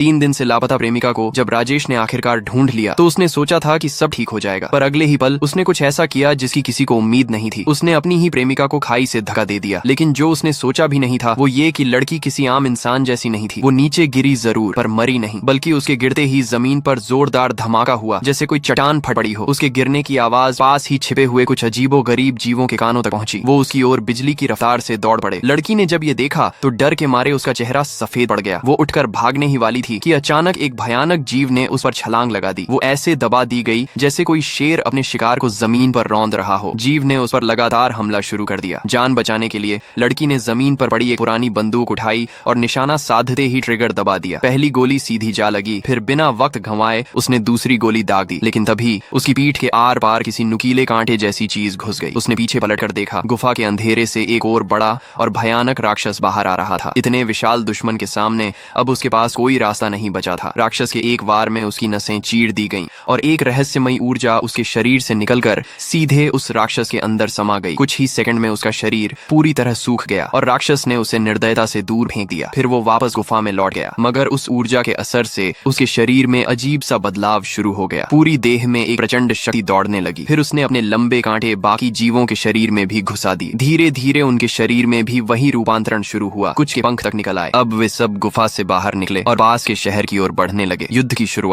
3 दिन से लापता प्रेमिका को जब राजेश ने आखिरकार ढूंढ लिया तो उसने सोचा था कि सब ठीक हो जाएगा, पर अगले ही पल उसने कुछ ऐसा किया जिसकी किसी को उम्मीद नहीं थी। उसने अपनी ही प्रेमिका को खाई से धक्का दे दिया, लेकिन जो उसने सोचा भी नहीं था वो ये कि लड़की किसी आम इंसान जैसी नहीं थी। वो नीचे गिरी जरूर, पर मरी नहीं, बल्कि उसके गिरते ही जमीन पर जोरदार धमाका हुआ, जैसे कोई चट्टान फट पड़ी हो। उसके गिरने की आवाज पास ही छिपे हुए कुछ अजीबो गरीब जीवों के कानों तक पहुंची। वो उसकी ओर बिजली की रफ्तार से दौड़ पड़े। लड़की ने जब ये देखा तो डर के मारे उसका चेहरा सफेद पड़ गया। वो उठकर भागने ही वाली थी कि अचानक एक भयानक जीव ने उस पर छलांग लगा दी। वो ऐसे दबा दी गई जैसे कोई शेर अपने शिकार को जमीन पर रौंद रहा हो। जीव ने उस पर लगातार हमला शुरू कर दिया। जान बचाने के लिए लड़की ने जमीन पर पड़ी एक पुरानी बंदूक उठाई और निशाना साधते ही ट्रिगर दबा दिया। पहली गोली सीधी जा लगी, फिर बिना वक्त गंवाए उसने दूसरी गोली दाग दी, लेकिन तभी उसकी पीठ के आर पार किसी नुकीले कांटे जैसी चीज घुस गई। उसने पीछे पलटकर देखा। गुफा के अंधेरे से एक और बड़ा और भयानक राक्षस बाहर आ रहा था। इतने विशाल दुश्मन के सामने अब उसके पास कोई रास्ता नहीं बचा था। राक्षस के एक वार में उसकी नसें चीर दी गईं और एक रहस्यमयी ऊर्जा उसके शरीर से निकलकर सीधे उस राक्षस के अंदर समा गई। कुछ ही सेकंड में उसका शरीर पूरी तरह सूख गया और राक्षस ने उसे निर्दयता से दूर फेंक दिया। फिर वो वापस गुफा में लौट गया, मगर उस ऊर्जा के असर से उसके शरीर में अजीब सा बदलाव शुरू हो गया। पूरी देह में एक प्रचंड शक्ति दौड़ने लगी। फिर उसने अपने लंबे कांटे बाकी जीवों के शरीर में भी घुसा दी। धीरे धीरे उनके शरीर में भी वही रूपांतरण शुरू हुआ। कुछ के पंख तक निकल आए। अब वे सब गुफा से बाहर निकले और पास के शहर की ओर बढ़ने लगे। युद्ध की शुरुआत